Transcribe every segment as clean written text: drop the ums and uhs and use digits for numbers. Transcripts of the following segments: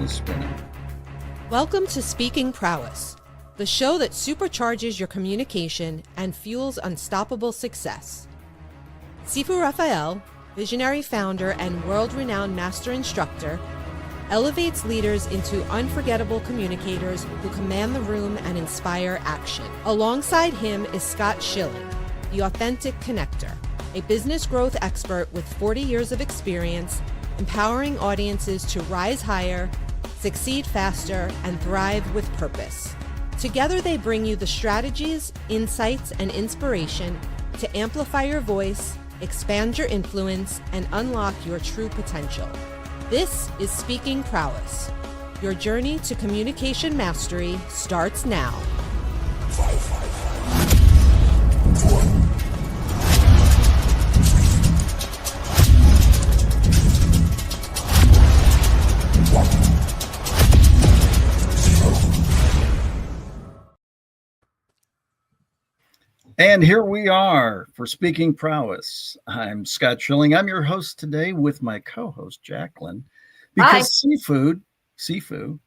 is spinning. Welcome to Speaking Prowess, the show that supercharges your communication and fuels unstoppable success. Sifu Rafael, visionary founder and world-renowned master instructor, elevates leaders into unforgettable communicators who command the room and inspire action. Alongside him is Scott Schilling, the authentic connector, a business growth expert with 40 years of experience, empowering audiences to rise higher, succeed faster, and thrive with purpose. Together they bring you the strategies, insights, and inspiration to amplify your voice, expand your influence, and unlock your true potential. This is Speaking Prowess. Your journey to communication mastery starts now. 5, 4, 3, 2, 1. And here we are for Speaking Prowess. I'm Scott Schilling. I'm your host today with my co-host, Jaclyn, because Sifu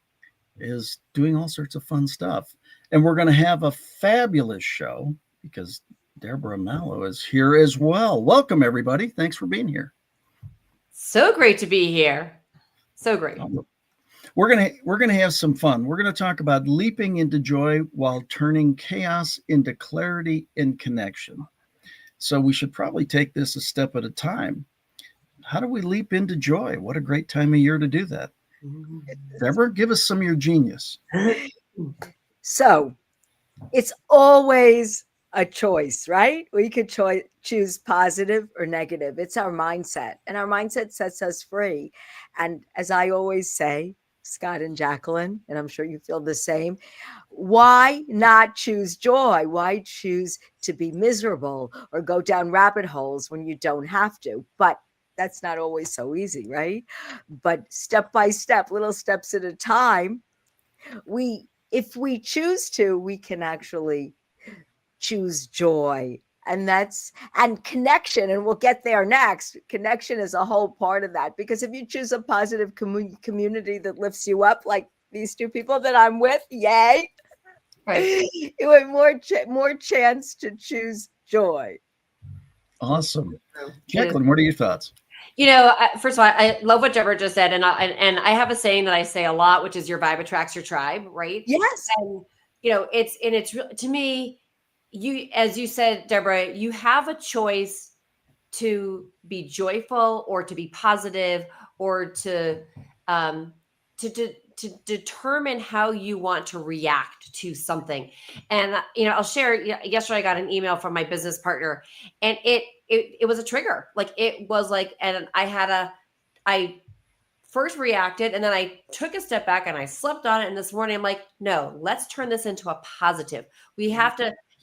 is doing all sorts of fun stuff. And we're going to have a fabulous show because Deborah Mallow is here as well. Welcome, everybody. Thanks for being here. So great to be here. So great. We're gonna have some fun. We're gonna talk about leaping into joy while turning chaos into clarity and connection. So we should probably take this a step at a time. How do we leap into joy? What a great time of year to do that. Deborah, give us some of your genius. So it's always a choice, right? We could choose positive or negative. It's our mindset, and our mindset sets us free. And as I always say, Scott and Jaclyn, and I'm sure you feel the same, why not choose joy? Why choose to be miserable or go down rabbit holes when you don't have to? But that's not always so easy, right? But step by step, little steps at a time, if we choose to, we can actually choose joy. And connection, and we'll get there next. Connection is a whole part of that, because if you choose a positive community that lifts you up, like these two people that I'm with, yay, right. You have more chance to choose joy. Awesome. Jaclyn, what are your thoughts? You know, first of all, I love what Deborah just said, and I have a saying that I say a lot, which is your vibe attracts your tribe, right? Yes. And it's to me, as you said, Deborah, you have a choice to be joyful or to be positive or to determine how you want to react to something. And I'll share. Yesterday, I got an email from my business partner, and it was a trigger. Like it was like, and I first reacted, and then I took a step back and I slept on it. And this morning, I'm like, no, let's turn this into a positive.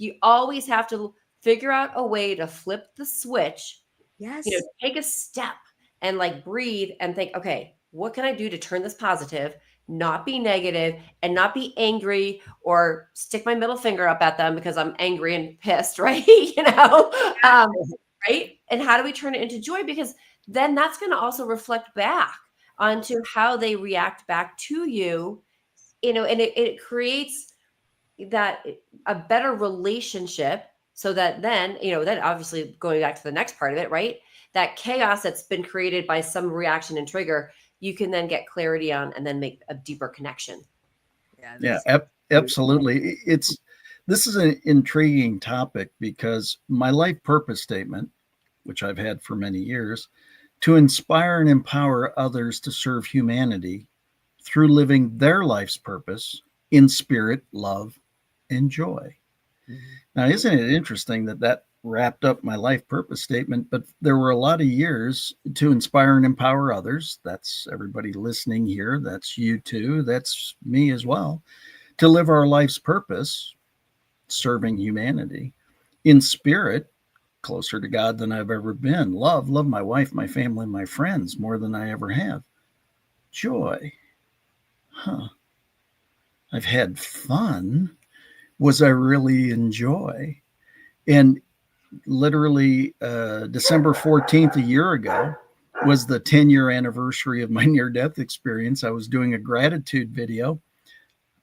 You always have to figure out a way to flip the switch. Yes. Take a step and like breathe and think, okay, what can I do to turn this positive, not be negative, and not be angry or stick my middle finger up at them because I'm angry and pissed, right? Right? And how do we turn it into joy? Because then that's going to also reflect back onto how they react back to you, and it creates that a better relationship, so that then obviously going back to the next part of it, right? That chaos that's been created by some reaction and trigger, you can then get clarity on and then make a deeper connection. Absolutely. This is an intriguing topic because my life purpose statement, which I've had for many years, to inspire and empower others to serve humanity through living their life's purpose in spirit, love, and joy. Mm-hmm. Now, isn't it interesting that wrapped up my life purpose statement, but there were a lot of years to inspire and empower others. That's everybody listening here. That's you too. That's me as well. To live our life's purpose, serving humanity in spirit, closer to God than I've ever been. Love my wife, my family, my friends more than I ever have. Joy. I've had fun. Was I really enjoy? And literally December 14th, a year ago, was the 10-year anniversary of my near-death experience. I was doing a gratitude video,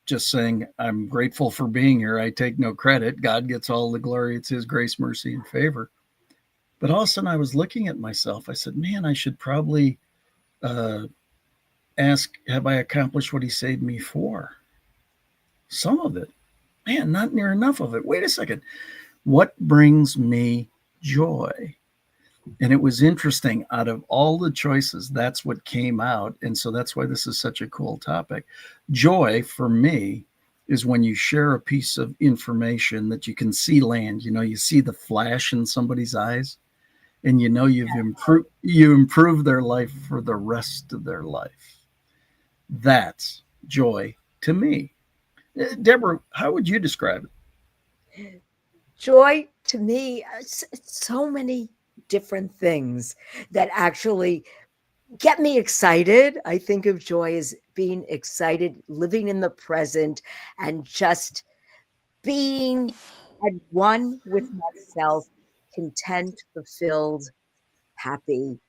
just saying, I'm grateful for being here. I take no credit. God gets all the glory. It's his grace, mercy, and favor. But all of a sudden I was looking at myself. I said, man, I should probably ask, have I accomplished what he saved me for? Some of it. Man, not near enough of it. Wait a second. What brings me joy? And it was interesting. Out of all the choices, that's what came out. And so that's why this is such a cool topic. Joy for me is when you share a piece of information that you can see land. You know, you see the flash in somebody's eyes, and you know you improve their life for the rest of their life. That's joy to me. Deborah, how would you describe it? Joy to me, it's so many different things that actually get me excited. I think of joy as being excited, living in the present, and just being at one with myself, content, fulfilled, happy.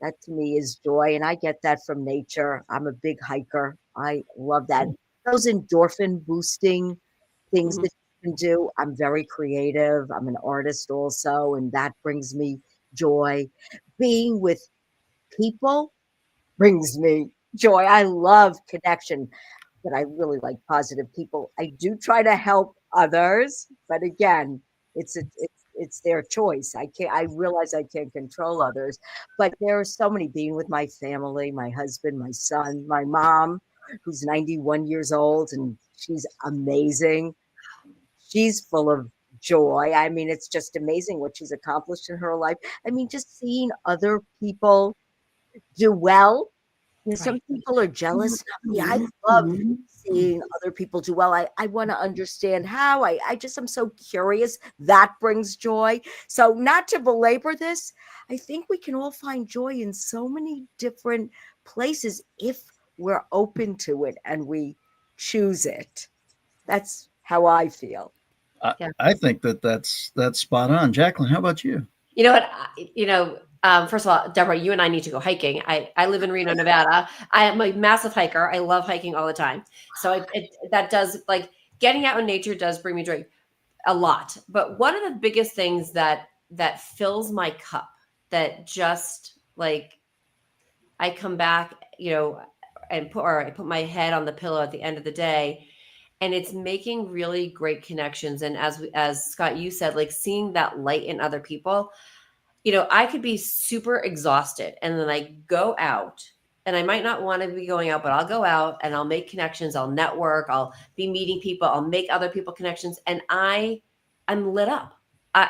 That to me is joy. And I get that from nature. I'm a big hiker. I love that. Those endorphin boosting things that you can do. I'm very creative. I'm an artist also, and that brings me joy. Being with people brings me joy. I love connection, but I really like positive people. I do try to help others, but again, it's their choice. I realize I can't control others, but there are so many, being with my family, my husband, my son, my mom, who's 91 years old, and she's amazing. She's full of joy. I mean, it's just amazing what she's accomplished in her life. I mean, just seeing other people do well. You know, some people are jealous of me. I love seeing other people do well. I want to understand how. I'm so curious. That brings joy. So not to belabor this, I think we can all find joy in so many different places if we're open to it and we choose it. That's how I feel. I think that's spot on. Jaclyn, how about you? You know what? First of all, Deborah, you and I need to go hiking. I live in Reno, Nevada. I am a massive hiker. I love hiking all the time. So that does, like, getting out in nature does bring me joy a lot. But one of the biggest things that fills my cup, that just, like, I come back, and I put my head on the pillow at the end of the day, and it's making really great connections. And as Scott, you said, like, seeing that light in other people. I could be super exhausted, and then I go out, and I might not want to be going out, but I'll go out and I'll make connections. I'll network. I'll be meeting people. I'll make other people connections. And I'm lit up.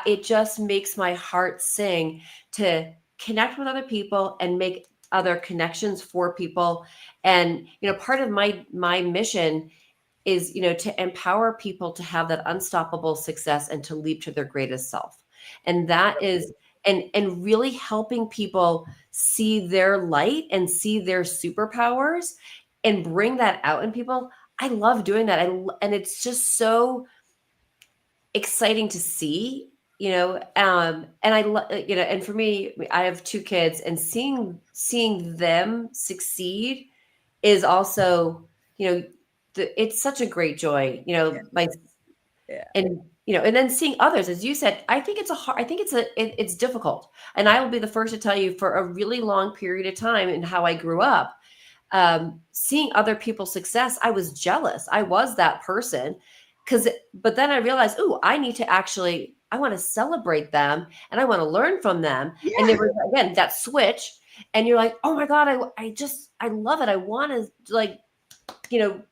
It just makes my heart sing to connect with other people and make other connections for people. And, part of my mission is, to empower people to have that unstoppable success and to leap to their greatest self. And that is, and really helping people see their light and see their superpowers and bring that out in people. I love doing that. And it's just so exciting to see, and and for me, I have 2 kids, and seeing them succeed is also, it's such a great joy, and then seeing others, as you said, I think it's difficult. And I will be the first to tell you, for a really long period of time in how I grew up, seeing other people's success, I was jealous. I was that person. But then I realized, I want to celebrate them, and I want to learn from them. Yeah. And there was, again, that switch, and you're like, oh my God, I love it. I want to,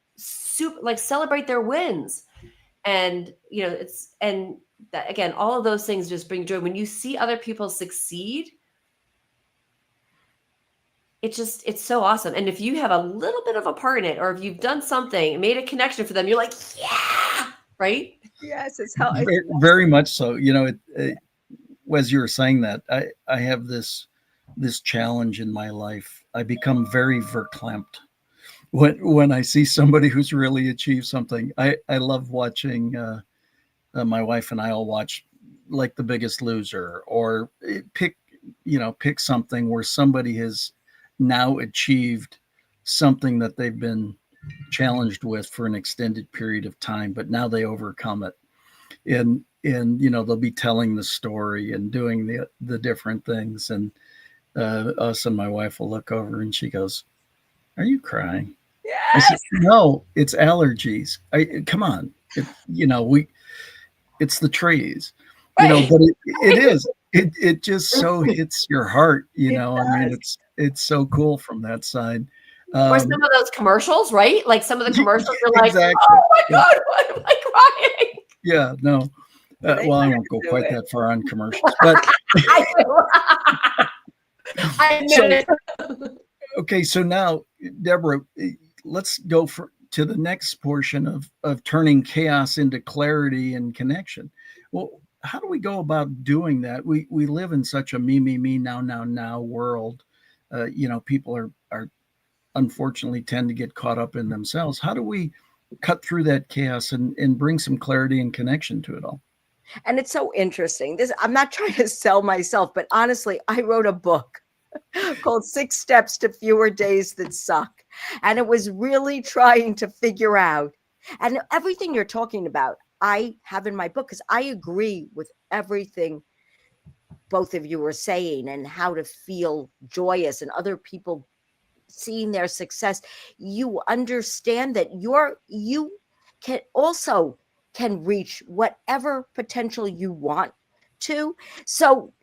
celebrate their wins. And, again, all of those things just bring joy. When you see other people succeed, it's so awesome. And if you have a little bit of a part in it, or if you've done something, made a connection for them, you're like, yeah, right? Yes, it's how very much so. As you were saying that, I have this challenge in my life. I become very verklempt when I see somebody who's really achieved something. I love watching. My wife and I will watch, like, The Biggest Loser, or pick pick something where somebody has now achieved something that they've been challenged with for an extended period of time, but now they overcome it. And they'll be telling the story and doing the different things. And us and my wife will look over and she goes, "Are you crying?" I said, Yes. "No, it's allergies. Come on. It's the trees, Right. but it is. It just so hits your heart, It I mean, does. it's so cool from that side. Or some of those commercials, right? Like some of the commercials are like, Exactly. oh my Yeah. God, why am I crying? Yeah, no. They Well, I learn won't go to do quite it. that far on commercials, but I know. I so admit it. okay, so now, Deborah, let's go to the next portion of turning chaos into clarity and connection. Well, how do we go about doing that? We live in such a me, now world. People are unfortunately tend to get caught up in themselves. How do we cut through that chaos and bring some clarity and connection to it all? And it's so interesting. I'm not trying to sell myself, but honestly, I wrote a book called 6 Steps to Fewer Days That Suck. And it was really trying to figure out, and everything you're talking about, I have in my book because I agree with everything both of you were saying and how to feel joyous and other people seeing their success. You understand that you can reach whatever potential you want to. So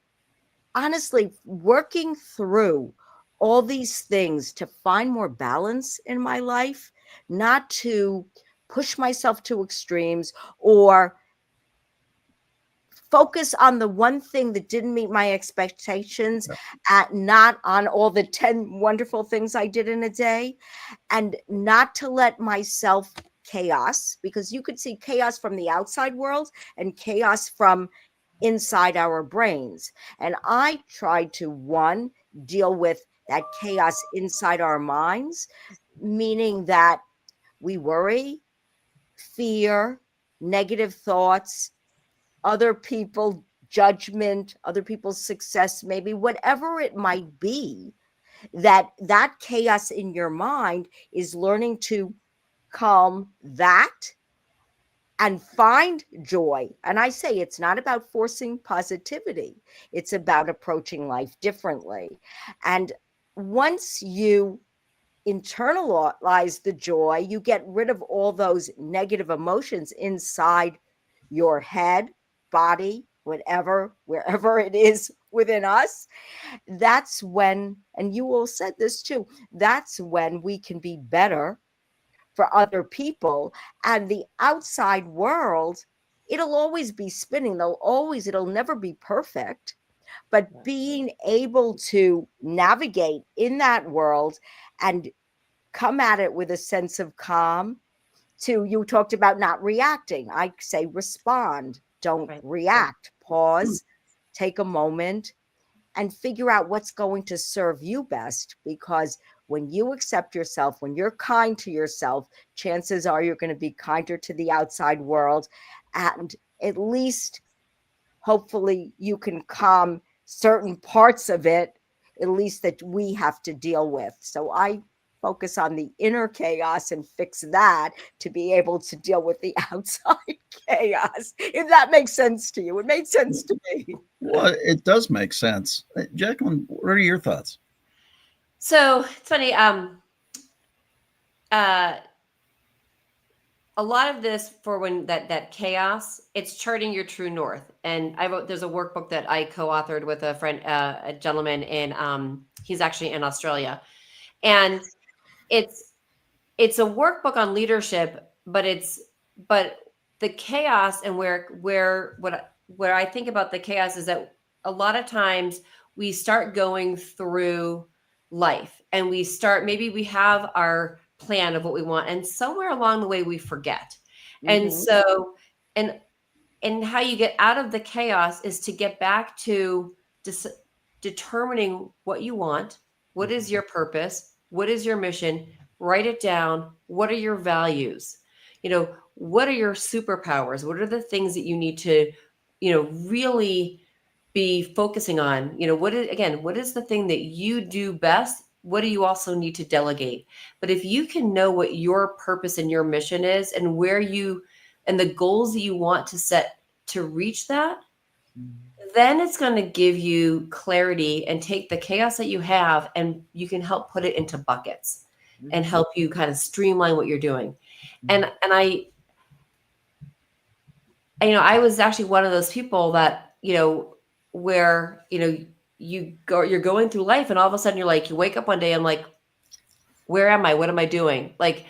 honestly, working through all these things to find more balance in my life, not to push myself to extremes or focus on the one thing that didn't meet my expectations, not on all the 10 wonderful things I did in a day, and not to let myself chaos, because you could see chaos from the outside world and chaos from inside our brains. And I tried to, one, deal with that chaos inside our minds, meaning that we worry, fear, negative thoughts, other people judgment, other people's success, maybe whatever it might be, that chaos in your mind is learning to calm that and find joy. And I say it's not about forcing positivity. It's about approaching life differently. And once you internalize the joy, you get rid of all those negative emotions inside your head, body, whatever, wherever it is within us. That's when, and you all said this too, that's when we can be better for other people. And the outside world, it'll always be spinning. It'll never be perfect. But being able to navigate in that world and come at it with a sense of calm. You talked about not reacting. I say respond, don't Right. react, pause, take a moment and figure out what's going to serve you best. Because when you accept yourself, when you're kind to yourself, chances are you're going to be kinder to the outside world. And at least, hopefully, you can calm certain parts of it, at least that we have to deal with. So I focus on the inner chaos and fix that to be able to deal with the outside chaos. If that makes sense to you, it made sense to me. Well, it does make sense. Jaclyn, what are your thoughts? So it's funny. A lot of this for when that chaos, it's charting your true north. And there's a workbook that I co-authored with a friend, a gentleman he's actually in Australia. And it's a workbook on leadership, but the chaos and where I think about the chaos is that a lot of times we start going through life and maybe we have our plan of what we want, and somewhere along the way we forget. And so, and how you get out of the chaos is to get back to determining what you want, what is your purpose, what is your mission, write it down, what are your values, what are your superpowers, what are the things that you need to really be focusing on, what is the thing that you do best? What do you also need to delegate? But if you can know what your purpose and your mission is, and and the goals that you want to set to reach that, then it's going to give you clarity and take the chaos that you have, and you can help put it into buckets and help you kind of streamline what you're doing. And I was actually one of those people that, where, you're going through life, and all of a sudden you're like, you wake up one day, I'm like, where am I? What am I doing? Like,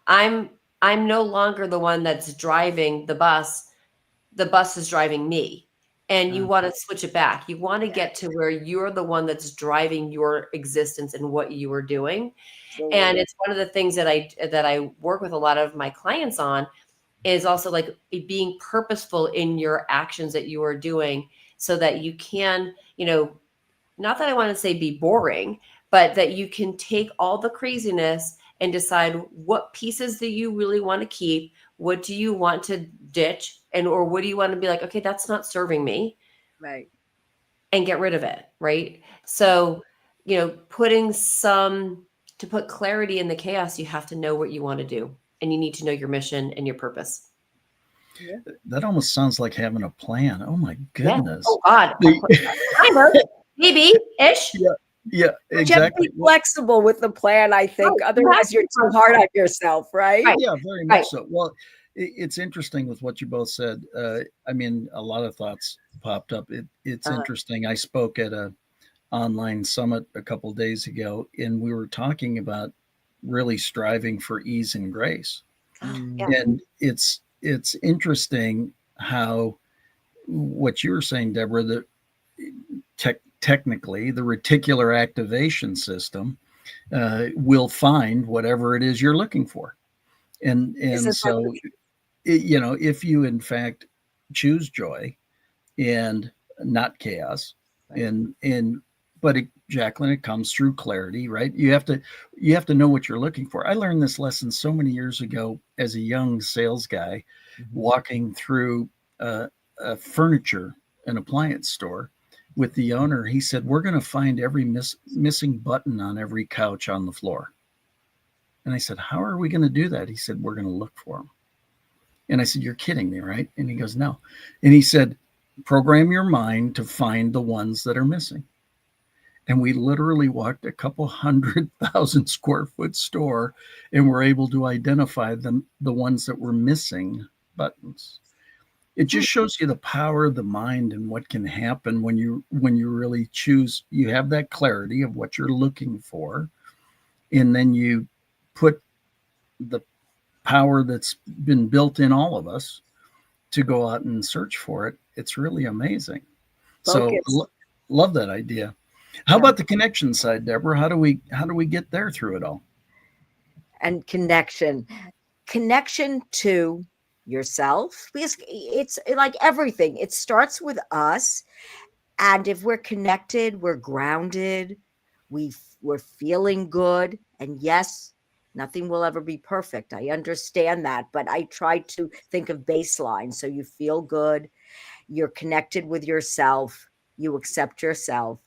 I'm no longer the one that's driving the bus. The bus is driving me. And you want to switch it back. You want to get to where you're the one that's driving your existence and what you are doing. And it's one of the things that I work with a lot of my clients on, is also like being purposeful in your actions that you are doing, so that you can, not that I want to say be boring, but that you can take all the craziness and decide what pieces that you really want to keep, what do you want to ditch, or what do you want to be like, okay, that's not serving me, Right. and get rid of it, right? So, to put clarity in the chaos, you have to know what you want to do, and you need to know your mission and your purpose. That almost sounds like having a plan. Oh my goodness. Yeah. Oh God. Kind of. Maybe-ish. Yeah, You have to be exactly. flexible with the plan, I think. Otherwise, you're too hard on yourself, right? Yeah, very much so. Well, it's interesting with what you both said. I mean, a lot of thoughts popped up. It's interesting. I spoke at a online summit a couple of days ago, and we were talking about really striving for ease and grace. Yeah. And it's interesting how what you were saying, Deborah, that technically the reticular activation system will find whatever it is you're looking for. And so, if you in fact choose joy and not chaos, but Jaclyn, it comes through clarity, right? You have to know what you're looking for. I learned this lesson so many years ago as a young sales guy, walking through a furniture and appliance store with the owner. He said, "We're going to find every missing button on every couch on the floor." And I said, "How are we going to do that?" He said, "We're going to look for them." And I said, "You're kidding me, right?" And he goes, "No." And he said, "Program your mind to find the ones that are missing." And we literally walked a couple 100,000 square foot store, and were able to identify the ones that were missing buttons. It just shows you the power of the mind and what can happen when you really choose. You have that clarity of what you're looking for, and then you put the power that's been built in all of us to go out and search for it. It's really amazing. Focus. So love that idea. How about the connection side, Deborah? How do we get there through it all? And connection to yourself, because it's like everything. It starts with us, and if we're connected, we're grounded, we're feeling good. And yes, nothing will ever be perfect. I understand that, but I try to think of baseline. So you feel good, you're connected with yourself, you accept yourself.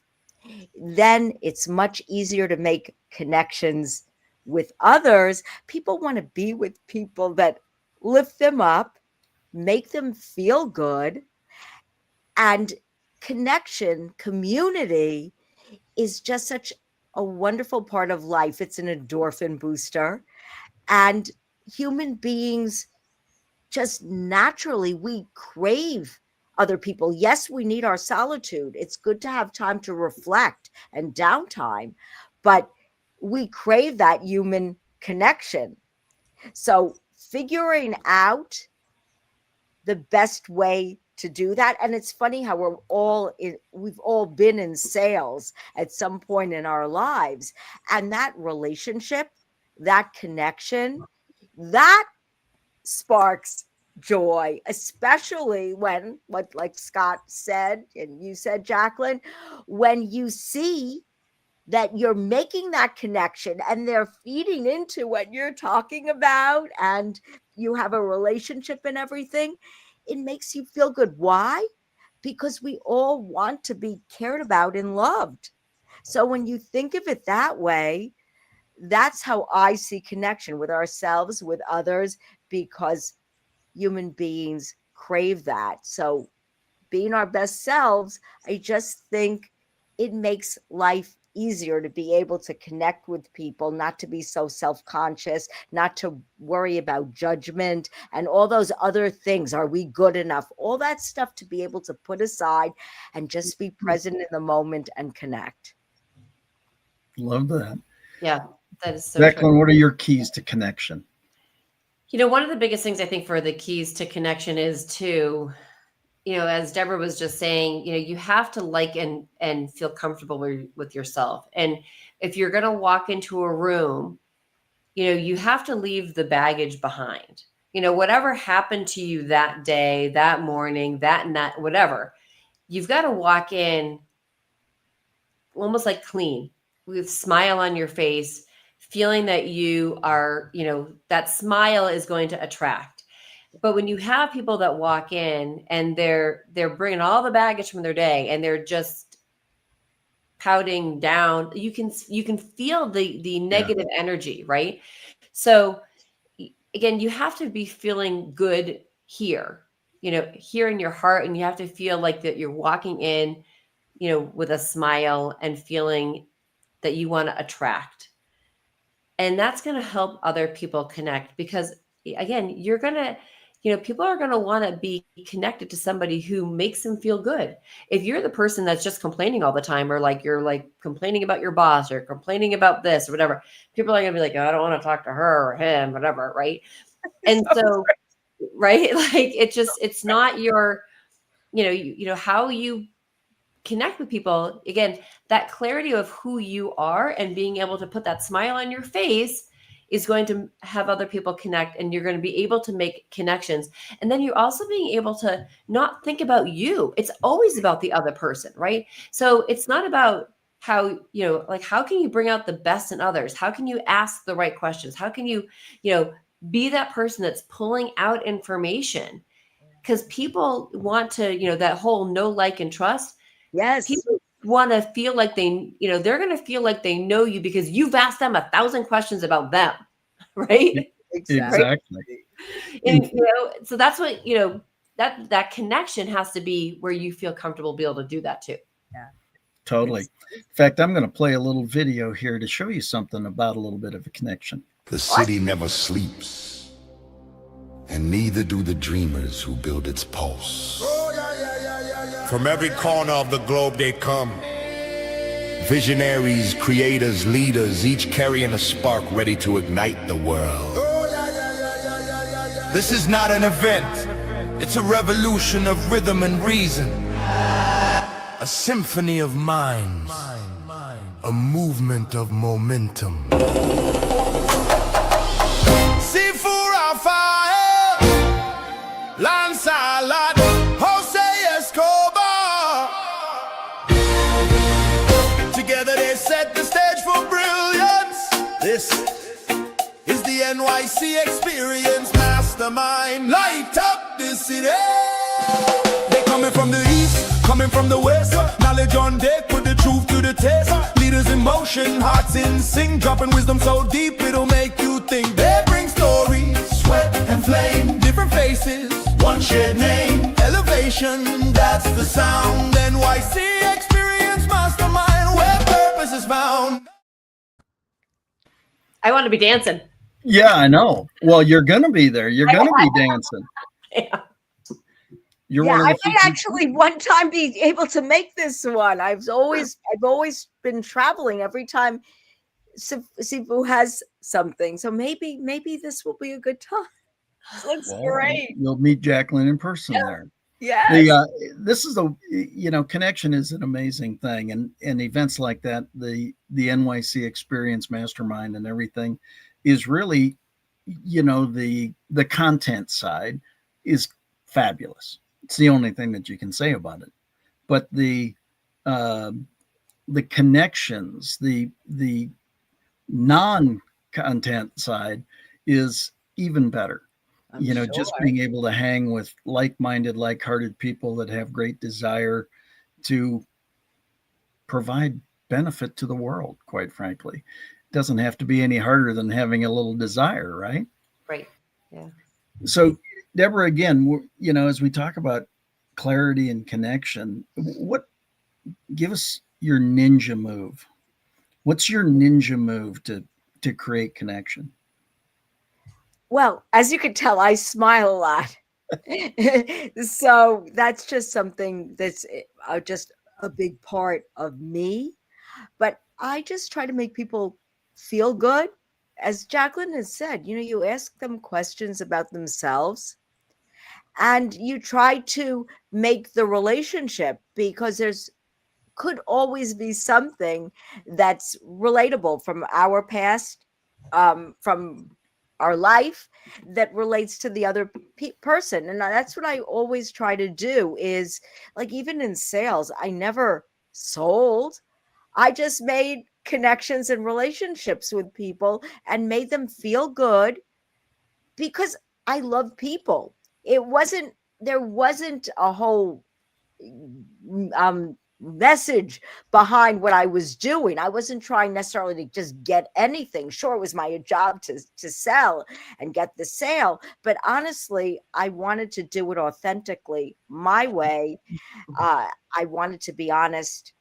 Then it's much easier to make connections with others. People want to be with people that lift them up, make them feel good. And connection, community is just such a wonderful part of life. It's an endorphin booster. And human beings, just naturally, we crave other people. Yes, we need our solitude. It's good to have time to reflect and downtime, but we crave that human connection. So figuring out the best way to do that. And it's funny how we've all been in sales at some point in our lives. And that relationship, that connection, that sparks joy, especially when, like Scott said, and you said, Jaclyn, when you see that you're making that connection and they're feeding into what you're talking about, and you have a relationship and everything, it makes you feel good. Why? because we all want to be cared about and loved. So when you think of it that way, that's how I see connection with ourselves, with others, because human beings crave that. So being our best selves, I just think it makes life easier to be able to connect with people, not to be so self-conscious, not to worry about judgment and all those other things. Are we good enough? All that stuff to be able to put aside and just be present in the moment and connect. Love that. Yeah, that is so true. Jaclyn, what are your keys to connection? One of the biggest things I think for the keys to connection is to, as Deborah was just saying, you have to like and feel comfortable with yourself. And if you're going to walk into a room, you have to leave the baggage behind. Whatever happened to you that day, that morning, that night, whatever, you've got to walk in almost like clean, with a smile on your face, feeling that you are, that smile is going to attract. But when you have people that walk in and they're bringing all the baggage from their day and they're just pouting down, you can feel the negative energy, right? So again, you have to be feeling good here, here in your heart, and you have to feel like that you're walking in, with a smile and feeling that you want to attract. And that's going to help other people connect, because again, you're going to, people are going to want to be connected to somebody who makes them feel good. If you're the person that's just complaining all the time, or like you're like complaining about your boss or complaining about this or whatever, people are going to be like, oh, I don't want to talk to her or him, whatever. Right. And so, right. Like it's not your, how you connect with people. Again, that clarity of who you are and being able to put that smile on your face is going to have other people connect, and you're going to be able to make connections. And then you're also being able to not think about you. It's always about the other person, right? So it's not about how, how can you bring out the best in others? How can you ask the right questions? How can you, be that person that's pulling out information? Because people want to, that whole know, like, and trust. Yes. People want to feel like they, they're going to feel like they know you because you've asked them 1,000 questions about them. Right. Exactly. And, so that's what, that connection has to be where you feel comfortable be able to do that too. Yeah. Totally. In fact, I'm going to play a little video here to show you something about a little bit of a connection. The city never sleeps, and neither do the dreamers who build its pulse. From every corner of the globe they come. Visionaries, creators, leaders, each carrying a spark ready to ignite the world. This is not an event. It's a revolution of rhythm and reason. A symphony of minds. A movement of momentum. Sifu Rafael, Lancelot, together they set the stage for brilliance. This is the NYC experience. Mastermind, light up the city. They coming from the east, coming from the west. Knowledge on deck, put the truth to the test. Leaders in motion, hearts in sync, dropping wisdom so deep it'll make you think. They bring stories, sweat and flame, different faces, one shared name. Elevation, that's the sound. NYC experience, mastermind, where purpose is found. I want to be dancing. Yeah, I know. Well, you're going to be there. You're going to be dancing. Yeah. You're I one of the might actually one time be able to make this one. I've always been traveling every time Sifu has something. So maybe this will be a good time. This looks great. You'll meet Jaclyn in person there. Yeah. This is connection is an amazing thing, and events like that, the NYC Experience Mastermind and everything, is really, the content side is fabulous. It's the only thing that you can say about it, but the connections, the non-content side is even better. I'm just sure. being able to hang with like-minded, like-hearted people that have great desire to provide benefit to the world, quite frankly. It doesn't have to be any harder than having a little desire, right? Right. Yeah. So, Deborah, again, as we talk about clarity and connection, give us your ninja move. What's your ninja move to create connection? Well, as you can tell, I smile a lot. So that's just something that's just a big part of me. But I just try to make people feel good. As Jaclyn has said, you ask them questions about themselves and you try to make the relationship, because there's could always be something that's relatable from our past, from our life, that relates to the other person. And that's what I always try to do is, like, even in sales, I never sold. I just made connections and relationships with people and made them feel good, because I love people. There wasn't a whole message behind what I was doing. I wasn't trying necessarily to just get anything. Sure, it was my job to sell and get the sale, but honestly, I wanted to do it authentically, my way. I wanted to be honest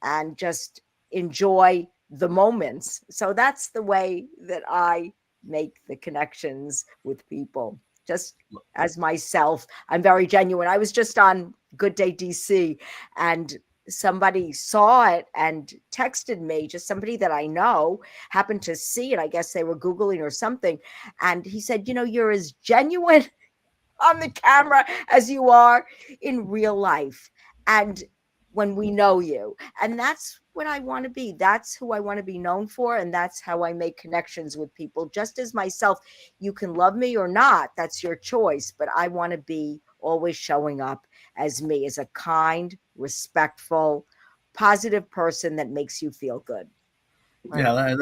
and just enjoy the moments. So that's the way that I make the connections with people. Just as myself, I'm very genuine. I was just on Good Day DC, and somebody saw it and texted me, just somebody that I know happened to see it. I guess they were Googling or something. And he said, you're as genuine on the camera as you are in real life. And when we know you, and that's what I want to be. That's who I want to be known for. And that's how I make connections with people. Just as myself, you can love me or not. That's your choice. But I want to be always showing up as me, as a kind, respectful, positive person that makes you feel good. Right. Yeah,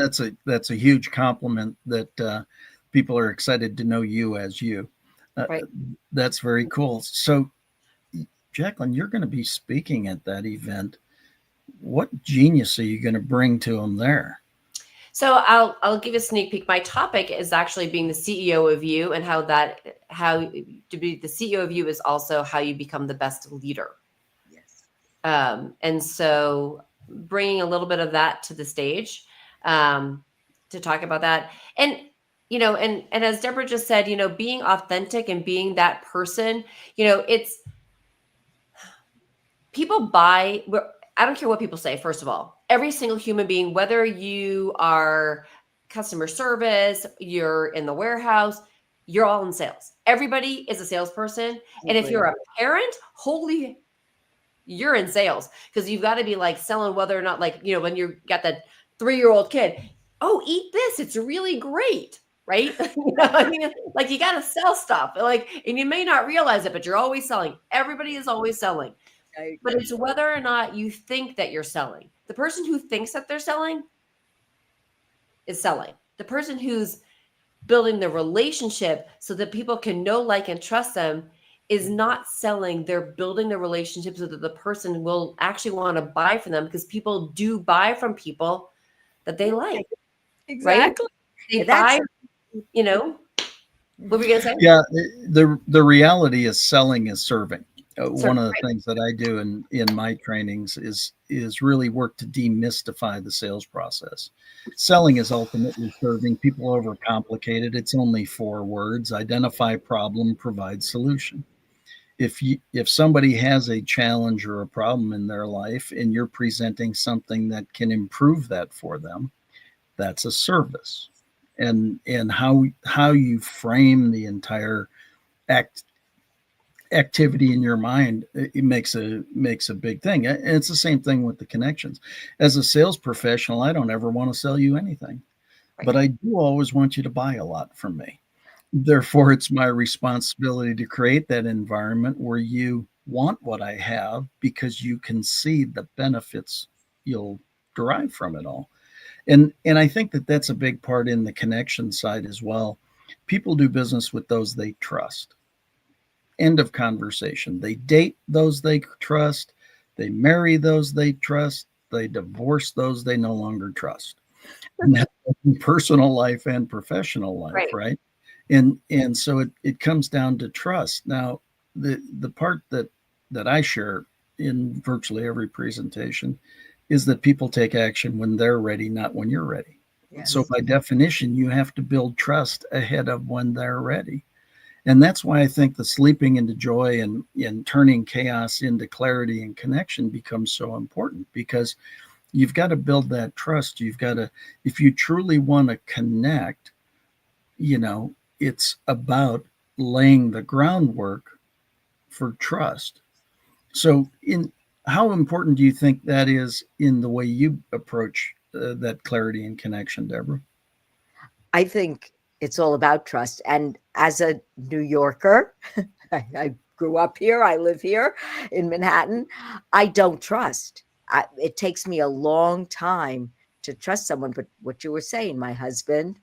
that's a huge compliment that people are excited to know you as you. Right. That's very cool. So, Jaclyn, you're going to be speaking at that event. What genius are you going to bring to them there? So I'll give you a sneak peek. My topic is actually being the CEO of you, and how to be the CEO of you is also how you become the best leader. Yes. And so bringing a little bit of that to the stage, to talk about that. And and as Deborah just said, being authentic and being that person, it's people buy. I don't care what people say. First of all, every single human being, whether you are customer service, you're in the warehouse, you're all in sales. Everybody is a salesperson. And if you're a parent, you're in sales, because you've got to be like selling, whether or not, like, when you got that 3-year-old kid, oh, eat this, it's really great. Right. I mean, like, you got to sell stuff, like, and you may not realize it, but you're always selling. Everybody is always selling. But it's whether or not you think that you're selling. The person who thinks that they're selling is selling. The person who's building the relationship so that people can know, like, and trust them is not selling. They're building the relationship so that the person will actually want to buy from them, because people do buy from people that they like. Exactly. Right? They buy, what were you going to say? Yeah, the reality is selling is serving. One of the Right. things that I do in my trainings is really work to demystify the sales process. Selling is ultimately serving. People overcomplicate it. It's only 4 words: identify problem, provide solution. If somebody has a challenge or a problem in their life and you're presenting something that can improve that for them, that's a service. And how you frame the entire activity in your mind, it makes a big thing. And it's the same thing with the connections. As a sales professional, I don't ever want to sell you anything, Right. but I do always want you to buy a lot from me. Therefore, it's my responsibility to create that environment where you want what I have, because you can see the benefits you'll derive from it all. And I think that that's a big part in the connection side as well. People do business with those they trust. End of conversation. They date those they trust. They marry those they trust. They divorce those they no longer trust. And that's in personal life and professional life, Right. right? And so it comes down to trust. Now, the part that I share in virtually every presentation is that people take action when they're ready, not when you're ready. Yes. So by definition, you have to build trust ahead of when they're ready. And that's why I think the sleeping into joy and turning chaos into clarity and connection becomes so important, because you've got to build that trust. You've got to, if you truly want to connect, it's about laying the groundwork for trust. So, in how important do you think that is in the way you approach that clarity and connection, Deborah? I think it's all about trust. And as a New Yorker, I grew up here, I live here in Manhattan, I don't trust. It takes me a long time to trust someone. But what you were saying, my husband,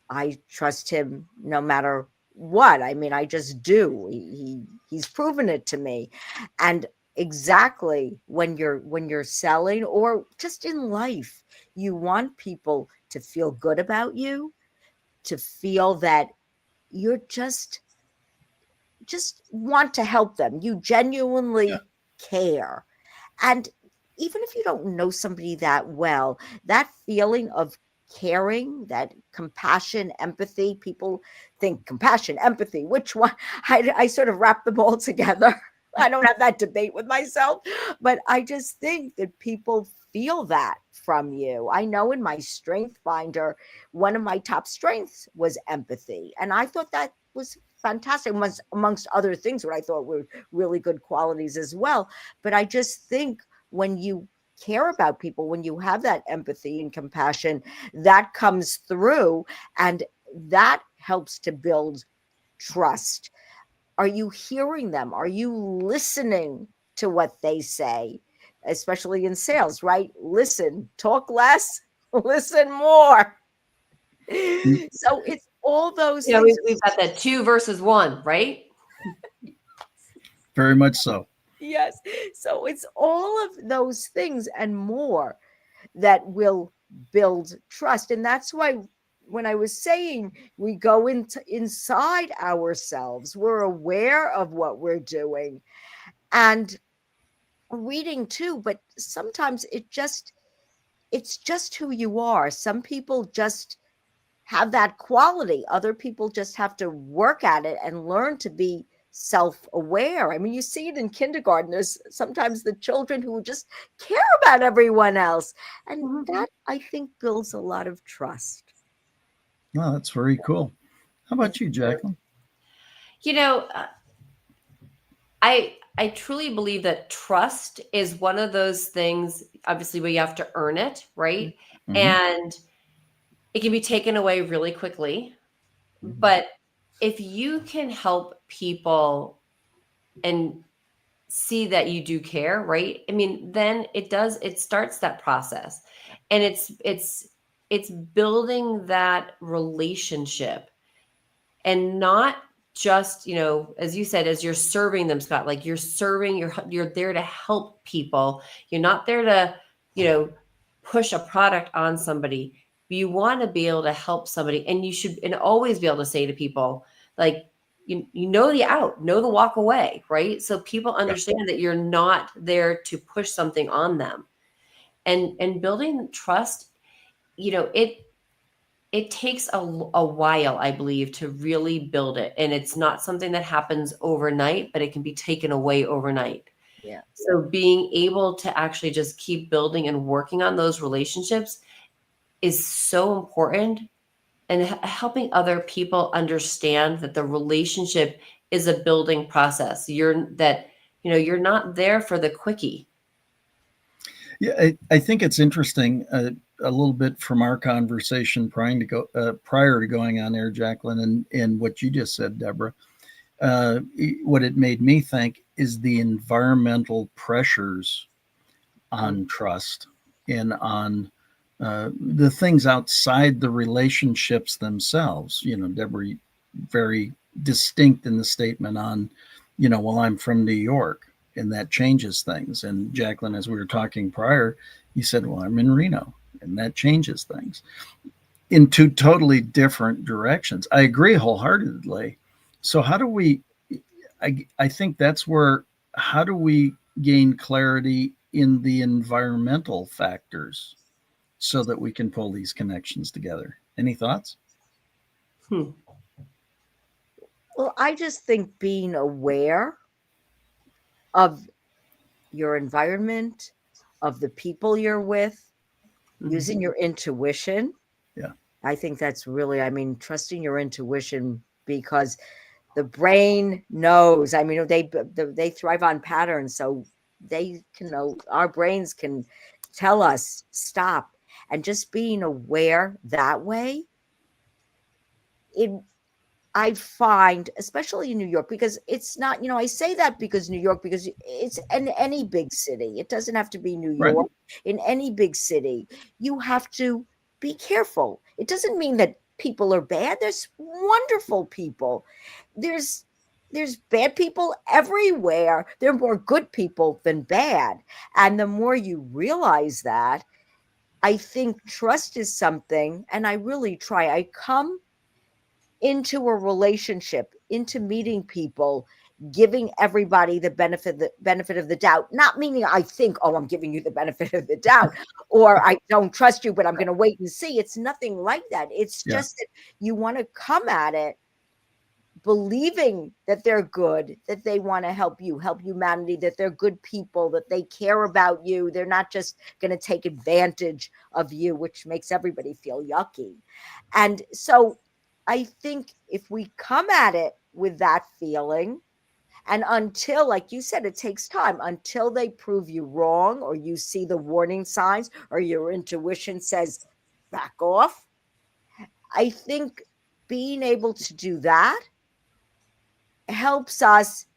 I trust him no matter what. I mean, I just do. He's proven it to me. And exactly when you're selling or just in life, you want people to feel good about you, to feel that you're just want to help them. You genuinely care. And even if you don't know somebody that well, that feeling of caring, that compassion, empathy, people think compassion, empathy, which one? I sort of wrap them all together. I don't have that debate with myself, but I just think that people feel that from you. I know in my strength finder, one of my top strengths was empathy. And I thought that was fantastic, amongst other things, what I thought were really good qualities as well. But I just think when you care about people, when you have that empathy and compassion, that comes through, and that helps to build trust. Are you hearing them? Are you listening to what they say? Especially in sales, right? Listen, talk less, listen more. So it's all those things. We've got that 2 versus 1, right? Very much so. Yes. So it's all of those things and more that will build trust. And that's why when I was saying we go inside ourselves, we're aware of what we're doing and reading too, but sometimes it's just who you are. Some people just have that quality. Other people just have to work at it and learn to be self-aware. I mean, you see it in kindergarten. There's sometimes the children who just care about everyone else. And that, I think, builds a lot of trust. Oh, that's very cool. How about you, Jaclyn? I truly believe that trust is one of those things, obviously, where you have to earn it, right? Mhm. And it can be taken away really quickly. But if you can help people and see that you do care, right? I mean, then it starts that process. And it's building that relationship, and not just, as you said, as you're serving them, Scott, like you're there to help people. You're not there to, push a product on somebody. You want to be able to help somebody, and you should, and always be able to say to people, like, you know the out, know the walk away, right? So people understand that you're not there to push something on them. And building trust, it takes a while, I believe, to really build it. And it's not something that happens overnight, but it can be taken away overnight. Yeah. So being able to actually just keep building and working on those relationships is so important, and helping other people understand that the relationship is a building process. You're not there for the quickie. Yeah, I think it's interesting a little bit from our conversation prior to going on air, Jaclyn, and what you just said, Deborah. What it made me think is the environmental pressures on trust and on the things outside the relationships themselves. Deborah, very distinct in the statement on, well, I'm from New York, and that changes things. And Jaclyn, as we were talking prior, you said, well, I'm in Reno, and that changes things in two totally different directions. I agree wholeheartedly. So how do we, I think that's where, how do we gain clarity in the environmental factors so that we can pull these connections together? Any thoughts? Well, I just think being aware of your environment, of the people you're with, using your intuition. Yeah. I think that's really, trusting your intuition, because the brain knows. They thrive on patterns, so they can know. Our brains can tell us stop, and just being aware that way. It I find, especially in New York, because it's not, I say that because New York, because it's in any big city. It doesn't have to be New Right. York. In any big city, you have to be careful. It doesn't mean that people are bad. There's wonderful people. There's bad people everywhere. There are more good people than bad. And the more you realize that, I think trust is something, and I really try. I come into a relationship, into meeting people, giving everybody the benefit of the doubt. Not meaning I think, oh, I'm giving you the benefit of the doubt, or I don't trust you, but I'm going to wait and see. It's nothing like that. It's just that you want to come at it believing that they're good, that they want to help you, help humanity, that they're good people, that they care about you. They're not just going to take advantage of you, which makes everybody feel yucky. And so I think if we come at it with that feeling, and until, like you said, it takes time until they prove you wrong, or you see the warning signs, or your intuition says, back off. I think being able to do that helps us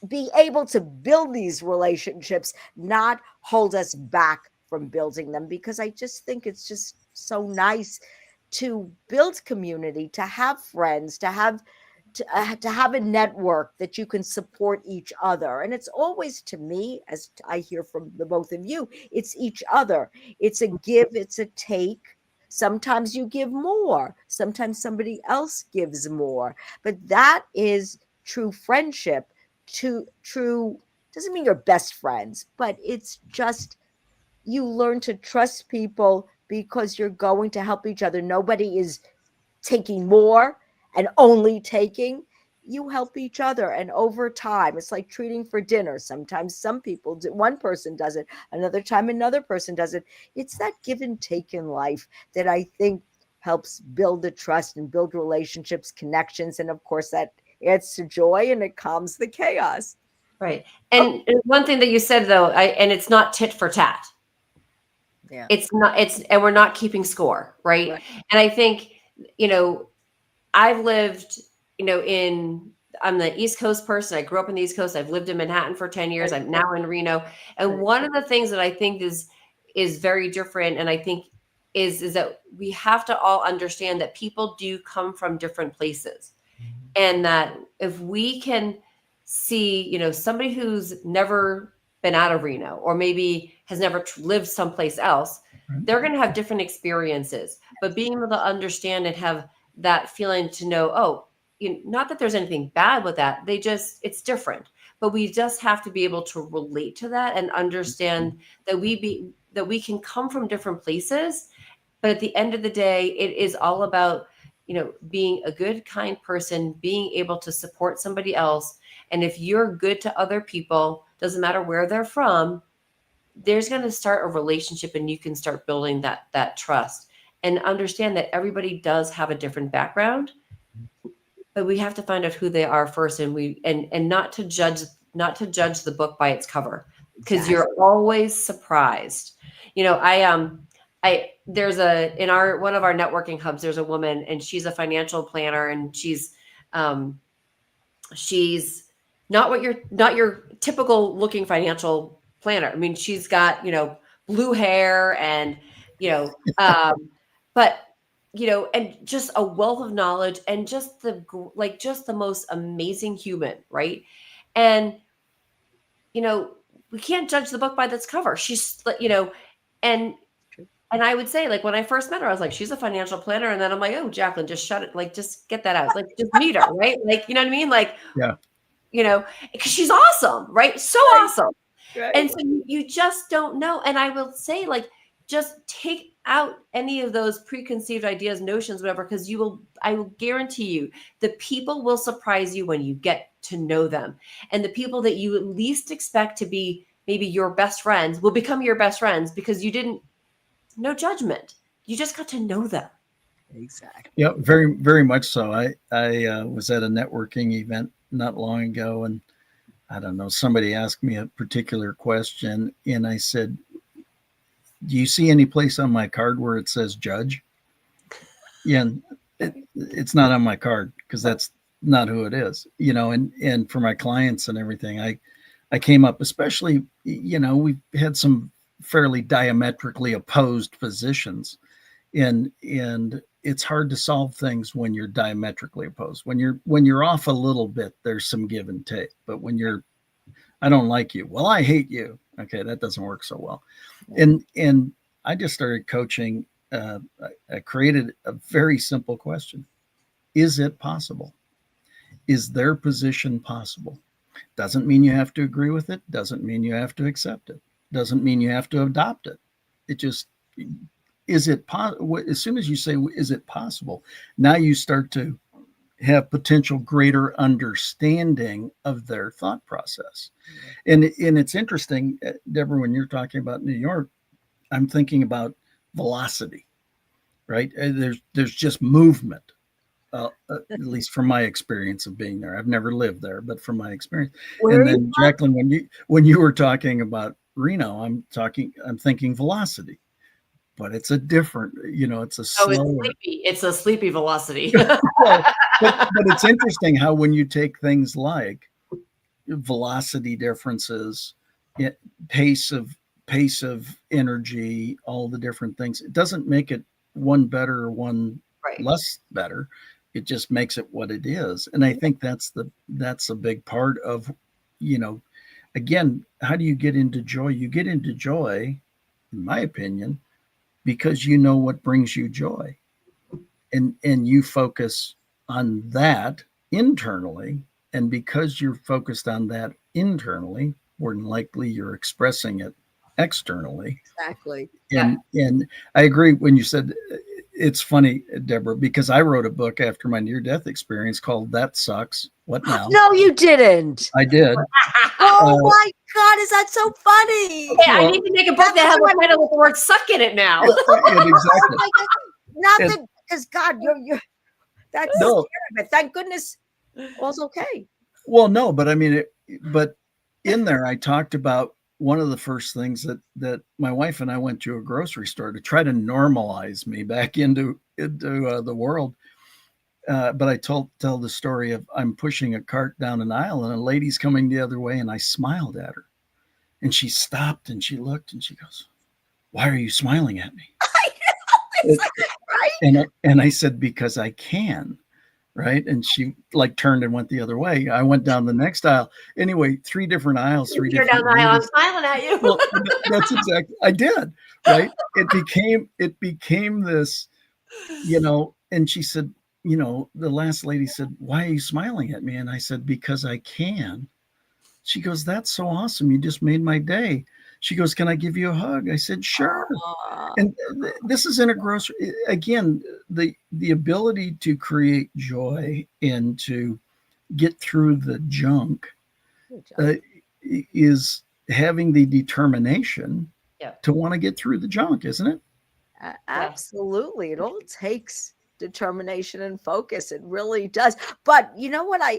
be able to build these relationships, not hold us back from building them, because I just think it's just so nice to build community, to have friends, to have a network that you can support each other. And it's always, to me, as I hear from the both of you, it's each other. It's a give, it's a take. Sometimes you give more, sometimes somebody else gives more, but that is true friendship. True doesn't mean you're best friends, but it's just, you learn to trust people because you're going to help each other. Nobody is taking more and only taking. You help each other, and over time, it's like treating for dinner. Sometimes some people do, one person does it, another time another person does it. It's that give and take in life that I think helps build the trust and build relationships, connections, and of course that adds to joy and it calms the chaos. Right. And one thing that you said though, and it's not tit for tat. Yeah. It's not, and we're not keeping score. Right. And I think, I've lived, I'm the East Coast person. I grew up in the East Coast. I've lived in Manhattan for 10 years. I'm now in Reno. And one of the things that I think is very different, and I think is that we have to all understand that people do come from different places. And that if we can see, somebody who's never been out of Reno, or maybe has never lived someplace else, they're going to have different experiences. But being able to understand and have that feeling to know, not that there's anything bad with that. It's different. But we just have to be able to relate to that and understand that we can come from different places. But at the end of the day, it is all about, being a good, kind person, being able to support somebody else. And if you're good to other people, doesn't matter where they're from, there's going to start a relationship, and you can start building that trust, and understand that everybody does have a different background, but we have to find out who they are first. And not to judge the book by its cover, because you're always surprised. There's in one of our networking hubs, there's a woman, and she's a financial planner, and she's not your typical looking financial planner. I mean, she's got, blue hair, and you know, but and just a wealth of knowledge and just just the most amazing human, right? And we can't judge the book by its cover. She's and I would say, like, when I first met her, I was like, she's a financial planner. And then I'm like, oh, Jaclyn, just shut it. Like, just get that out. Like, just meet her, right? Like, you know what I mean? Like, Yeah. Because she's awesome, right? So awesome. Right. And so you just don't know. And I will say, like, just take out any of those preconceived ideas, notions, whatever, because I will guarantee you the people will surprise you when you get to know them. And the people that you at least expect to be maybe your best friends will become your best friends because you didn't, no judgment. You just got to know them. Exactly. Yeah, very, very much so. I was at a networking event not long ago, and I don't know, somebody asked me a particular question, and I said, do you see any place on my card where it says judge? Yeah, it's not on my card because that's not who it is, and for my clients and everything, I came up, especially, we've had some fairly diametrically opposed positions, and it's hard to solve things when you're diametrically opposed. When you're off a little bit, there's some give and take. But when I don't like you, well, I hate you. Okay, that doesn't work so well. And I just started coaching. I created a very simple question: is it possible? Is their position possible? Doesn't mean you have to agree with it. Doesn't mean you have to accept it. Doesn't mean you have to adopt it. It just, is it possible? As soon as you say, is it possible? Now you start to have potential greater understanding of their thought process. And it's interesting, Deborah, when you're talking about New York, I'm thinking about velocity, right? There's just movement. At least from my experience of being there. I've never lived there, but from my experience. And then Jaclyn, when you were talking about Reno, I'm thinking velocity, but it's a different, it's a slower. It's a sleepy velocity. Well, but it's interesting how when you take things like velocity differences, pace of energy, all the different things, it doesn't make it one better or one less better. It just makes it what it is. And I think that's a big part of, again, how do you get into joy? You get into joy, in my opinion, because you know what brings you joy. And you focus on that internally. And because you're focused on that internally, more than likely you're expressing it externally. Exactly. And I agree when you said, it's funny, Deborah, because I wrote a book after my near-death experience called That Sucks. What Now? No, you didn't. I did. Oh my God, is that so funny? Hey, I need to make a book that has a title with the word suck in it now. Exactly. Not that, because God, you're that's No. scary, but thank goodness all's okay. Well, no, but I mean, but in there, I talked about one of the first things that my wife and I went to a grocery store to try to normalize me back into the world. But I tell the story of I'm pushing a cart down an aisle and a lady's coming the other way, and I smiled at her, and she stopped and she looked and she goes, "Why are you smiling at me?" I know, right? And I said, "Because I can." Right. And she turned and went the other way. I went down the next aisle. Anyway, 3 different aisles, 3 You're different down the aisle, I'm ladies. smiling at you. Well, that's exactly, I did. Right. It became this, and she said, the last lady said, "Why are you smiling at me?" And I said, "Because I can." She goes, "That's so awesome. You just made my day." She goes, "Can I give you a hug?" I said, "Sure." And this is in a grocery. Again, the ability to create joy and to get through the junk is having the determination to want to get through the junk, isn't it? Absolutely. It all takes determination and focus. It really does. But you know what? I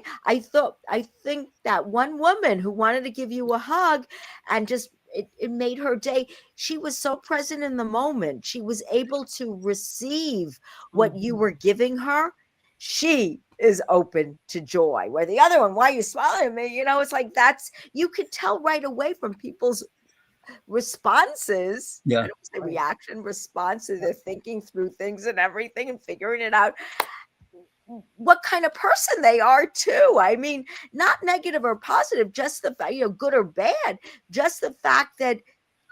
think that one woman who wanted to give you a hug and just it made her day. She was so present in the moment. She was able to receive what you were giving her. She is open to joy. Where the other one, "Why are you smiling at me?" It's like you could tell right away from people's responses. I Yeah. don't say reaction, responses. They're thinking through things and everything and figuring it out. What kind of person they are too. I mean, not negative or positive, just the fact, good or bad, just the fact that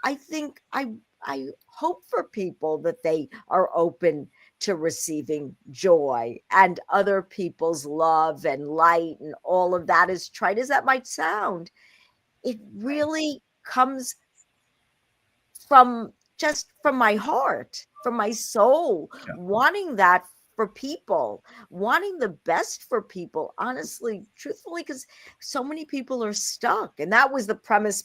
I think I hope for people that they are open to receiving joy and other people's love and light and all of that. As trite as that might sound, it really comes from my heart, from my soul, wanting that for people, wanting the best for people, honestly, truthfully, because so many people are stuck. And that was the premise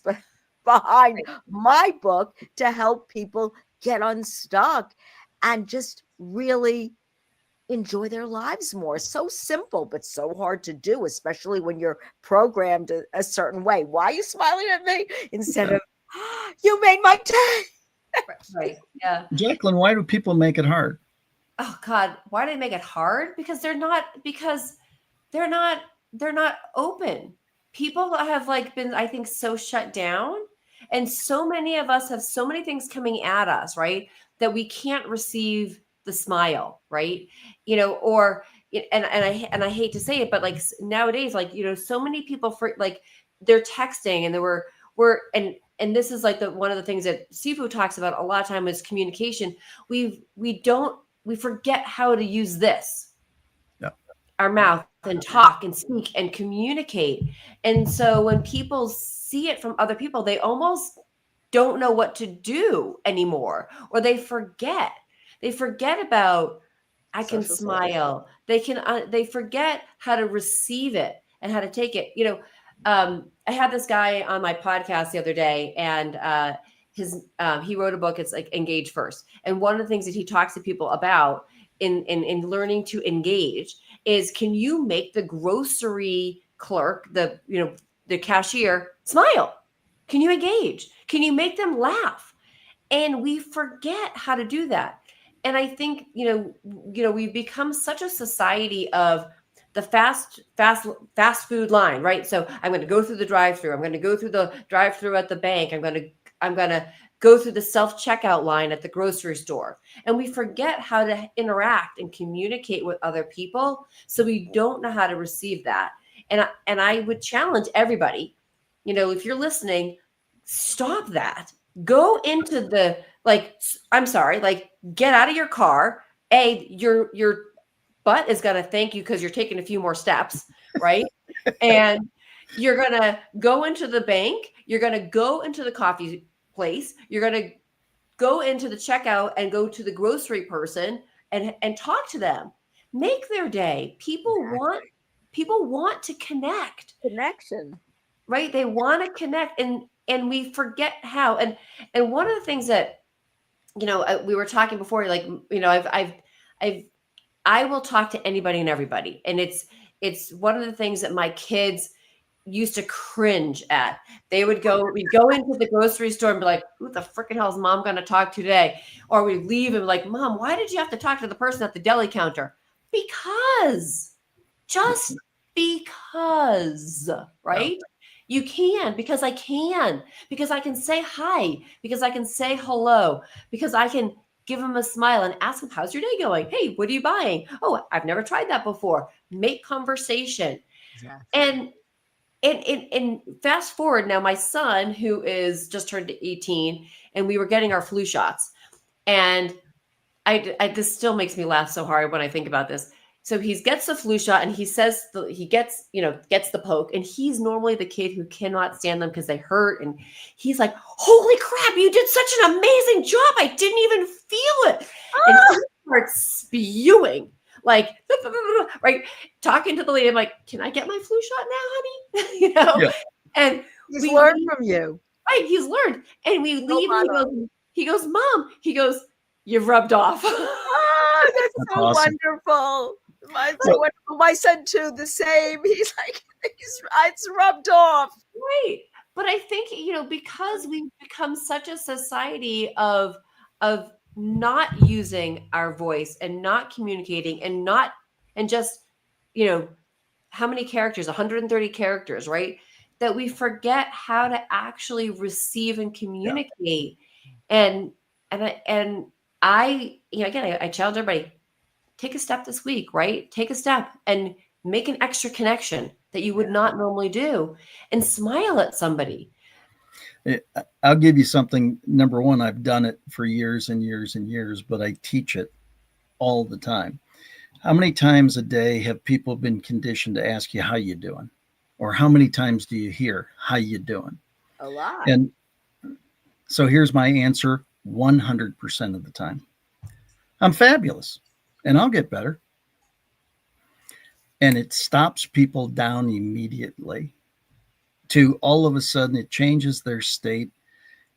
behind my book, to help people get unstuck and just really enjoy their lives more. So simple, but so hard to do, especially when you're programmed a certain way. Why are you smiling at me instead of, you made my day? Right. Yeah. Jaclyn, why do people make it hard? Oh God, why do they make it hard? Because they're not open. People have been, I think, so shut down. And so many of us have so many things coming at us, right? That we can't receive the smile, right? Or and I hate to say it, but nowadays, so many people they're texting and and this is one of the things that Sifu talks about a lot of time is communication. We forget how to use this, our mouth, and talk and speak and communicate. And so when people see it from other people, they almost don't know what to do anymore, or they forget about, I can smile. They forget how to receive it and how to take it. I had this guy on my podcast the other day, and he wrote a book. It's Engage First. And one of the things that he talks to people about in learning to engage is, can you make the grocery clerk, the cashier, smile? Can you engage? Can you make them laugh? And we forget how to do that. And I think, we've become such a society of the fast food line, right? So I'm going to go through the drive-through. I'm going to go through the drive-through at the bank. I'm going to go through the self-checkout line at the grocery store. And we forget how to interact and communicate with other people. So we don't know how to receive that. And I would challenge everybody, if you're listening, stop that. Go into the, get out of your car. Your butt is going to thank you because you're taking a few more steps, right? And you're going to go into the bank. You're going to go into the coffee place. You're going to go into the checkout and go to the grocery person and talk to them. Make their day. People want to connect. Connection. Right? They want to connect, and we forget how. And one of the things that, we were talking before, I will talk to anybody and everybody. And it's one of the things that my kids used to cringe at. We'd go into the grocery store and be like, who the freaking hell is mom going to talk to today? Or we'd leave and be like, Mom, why did you have to talk to the person at the deli counter? Just because, right? Yeah. You can, because I can say hi, because I can say hello, because I can give them a smile and ask them, how's your day going? Hey, what are you buying? Oh, I've never tried that before. Make conversation. Exactly. And fast forward now, my son, who is just turned 18, and we were getting our flu shots. And this still makes me laugh so hard when I think about this. So he gets the flu shot, and he says he gets the poke, and he's normally the kid who cannot stand them because they hurt. And he's like, holy crap, you did such an amazing job. I didn't even feel it. And he starts spewing, right? Talking to the lady. I'm like, can I get my flu shot now, honey? Yeah. And he's learned from you. Right. He's learned. And we leave, and he goes, Mom, you've rubbed off. Oh, that's so awesome. Wonderful. My son too, the same. He's like, it's rubbed off. Right. But I think, because we've become such a society of not using our voice and not communicating and just, how many characters, 130 characters, right? that we forget how to actually receive and communicate. And I, again, I challenge everybody, take a step this week, right? Take a step and make an extra connection that you would not normally do, and smile at somebody. I'll give you something. Number one, I've done it for years and years and years, but I teach it all the time. How many times a day have people been conditioned to ask you how you doing? Or how many times do you hear how you doing? A lot. And so here's my answer 100% of the time. I'm fabulous and I'll get better. And it stops people down immediately. To all of a sudden, it changes their state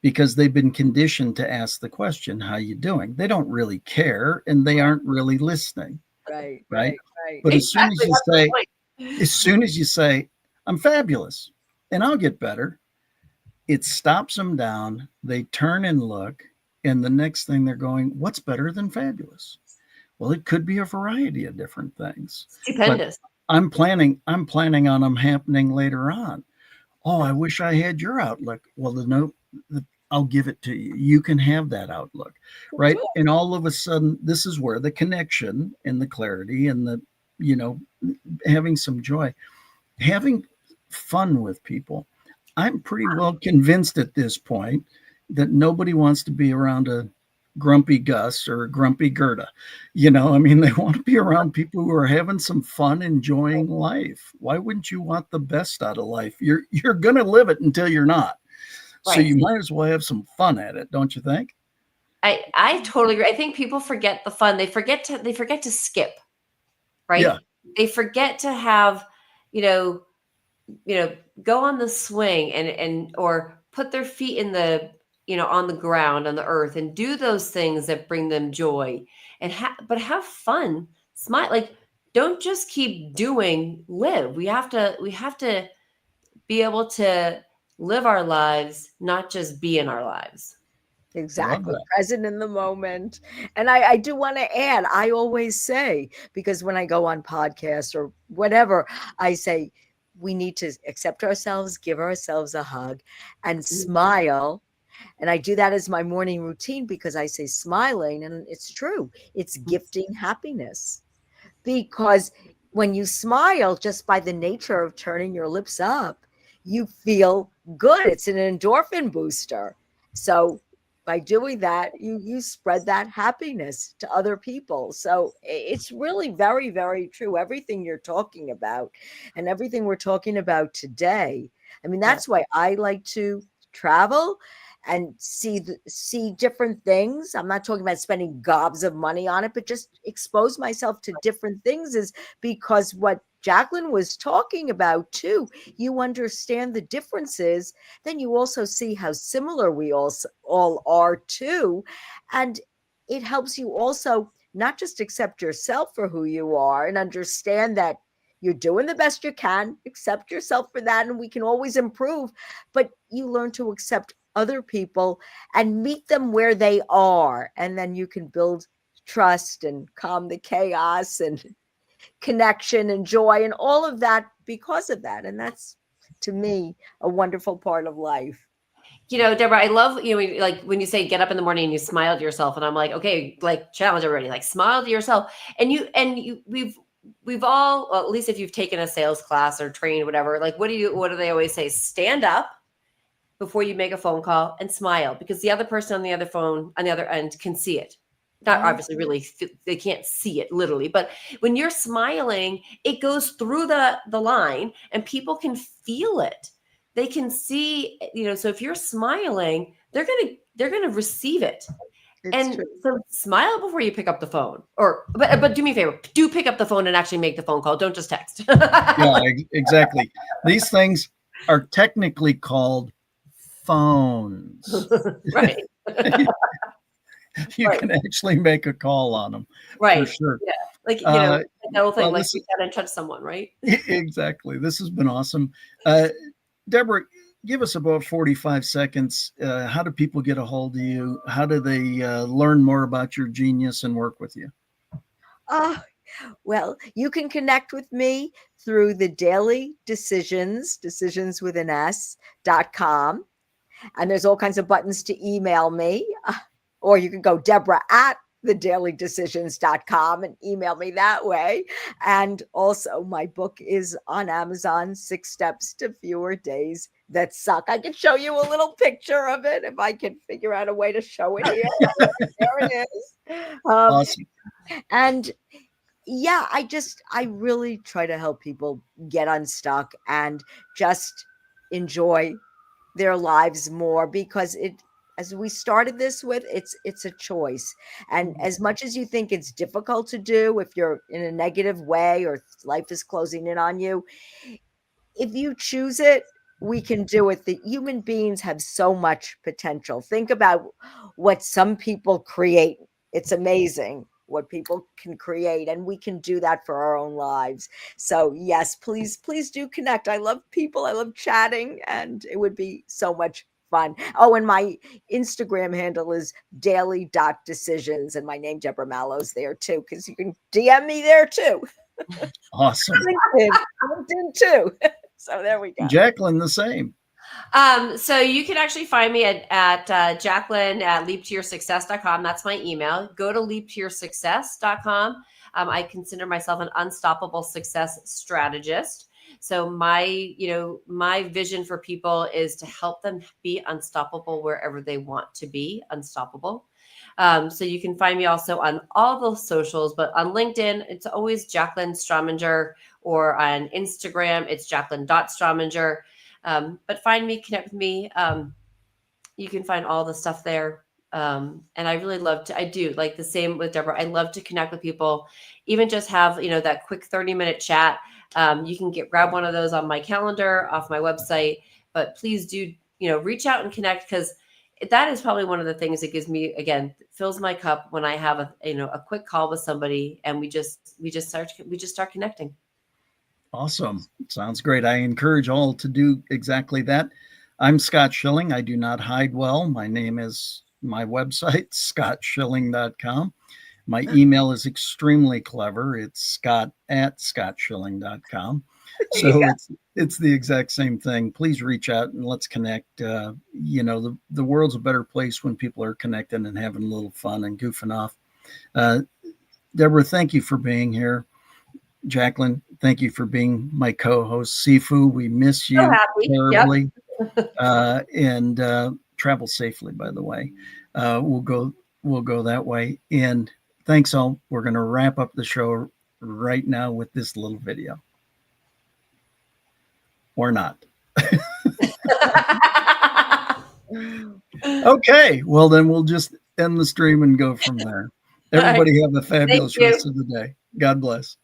because they've been conditioned to ask the question, how you doing? They don't really care and they aren't really listening. Right. But Exactly. as soon as you say, I'm fabulous and I'll get better, it stops them down. They turn and look, and the next thing they're going, what's better than fabulous? Well, it could be a variety of different things. Stupendous. But I'm planning on them happening later on. Oh, I wish I had your outlook. Well, I'll give it to you. You can have that outlook, right? And all of a sudden, this is where the connection and the clarity and the, having some joy, having fun with people. I'm pretty well convinced at this point that nobody wants to be around a grumpy Gus or a grumpy Gerda. They want to be around people who are having some fun, enjoying life. Why wouldn't you want the best out of life? You're going to live it until you're not. Right. So you might as well have some fun at it, don't you think? I totally agree. I think people forget the fun. They forget to skip, right? Yeah. They forget to have, go on the swing and or put their feet in the, on the ground, on the earth, and do those things that bring them joy, and but have fun, smile. Like, don't just keep doing, live. We have to be able to live our lives, not just be in our lives. Exactly. Present in the moment. And I do want to add, I always say, because when I go on podcasts or whatever, I say, we need to accept ourselves, give ourselves a hug, and smile. And I do that as my morning routine because I say smiling, and it's true. It's gifting happiness. Because when you smile, just by the nature of turning your lips up, you feel good. It's an endorphin booster. So by doing that, you spread that happiness to other people. So it's really very, very true. Everything you're talking about and everything we're talking about today. I mean, that's why I like to travel and see different things. I'm not talking about spending gobs of money on it, but just expose myself to different things, is because what Jaclyn was talking about too, you understand the differences, then you also see how similar we all are too. And it helps you also not just accept yourself for who you are and understand that you're doing the best you can, accept yourself for that, and we can always improve, but you learn to accept other people and meet them where they are. And then you can build trust and calm the chaos and connection and joy and all of that because of that. And that's, to me, a wonderful part of life. Deborah, I love, like when you say get up in the morning and you smile to yourself, and I'm like, okay, like challenge everybody, like smile to yourself. We've all, well, at least if you've taken a sales class or trained, whatever, like, what do they always say? Stand up before you make a phone call and smile, because the other person on the other end can see it. Not obviously really, they can't see it literally, but when you're smiling, it goes through the line and people can feel it. They can see, so if you're smiling, they're going to receive it. It's true. So smile before you pick up the phone, but do me a favor, do pick up the phone and actually make the phone call. Don't just text. Yeah, exactly. These things are technically called phones. Right. You can actually make a call on them, right? For sure. Yeah, like that whole thing, like you gotta touch someone, right? Exactly. This has been awesome. Deborah, give us about 45 seconds. How do people get a hold of you? How do they learn more about your genius and work with you? Well, you can connect with me through the Daily Decisions with an S.com. And there's all kinds of buttons to email me. Or you can go Deborah at thedailydecisions.com and email me that way. And also, my book is on Amazon, 6 Steps to Fewer Days That Suck. I can show you a little picture of it if I can figure out a way to show it here. There it is. Awesome. And yeah, I really try to help people get unstuck and just enjoy their lives more, because as we started this with, it's a choice. And as much as you think it's difficult to do if you're in a negative way or life is closing in on you, if you choose it, we can do it. The human beings have so much potential. Think about what some people create. It's amazing what people can create, and we can do that for our own lives. So yes, please do connect. I love people. I love chatting, and it would be so much fun. Oh, and my Instagram handle is daily.decisions, and my name, Deborah Mallow's, there too, because you can DM me there too. Awesome. LinkedIn too. So there we go. Jaclyn, the same. So you can actually find me at Jaclyn at leaptoyoursuccess.com. That's my email. Go to leaptoyoursuccess.com. I consider myself an unstoppable success strategist. So my vision for people is to help them be unstoppable wherever they want to be unstoppable. So you can find me also on all the socials, but on LinkedIn, it's always Jaclyn Strominger, or on Instagram, it's Jaclyn.Strominger. But find me, connect with me. You can find all the stuff there. And I really love to, I do like the same with Deborah. I love to connect with people, even just have, that quick 30-minute chat. You can grab one of those on my calendar off my website, but please do, reach out and connect, because that is probably one of the things that gives me, again, fills my cup when I have a quick call with somebody and we just start connecting. Awesome. Sounds great. I encourage all to do exactly that. I'm Scott Schilling. I do not hide well. My name is my website, scottschilling.com. My email is extremely clever. It's scott@scottschilling.com. So it's the exact same thing. Please reach out and let's connect. The world's a better place when people are connecting and having a little fun and goofing off. Deborah, thank you for being here. Jaclyn, thank you for being my co-host. Sifu, we miss you terribly. Yep. And travel safely, by the way. We'll go that way. And thanks all. We're going to wrap up the show right now with this little video. Or not. Okay. Well, then we'll just end the stream and go from there. Everybody have a fabulous rest of the day. God bless.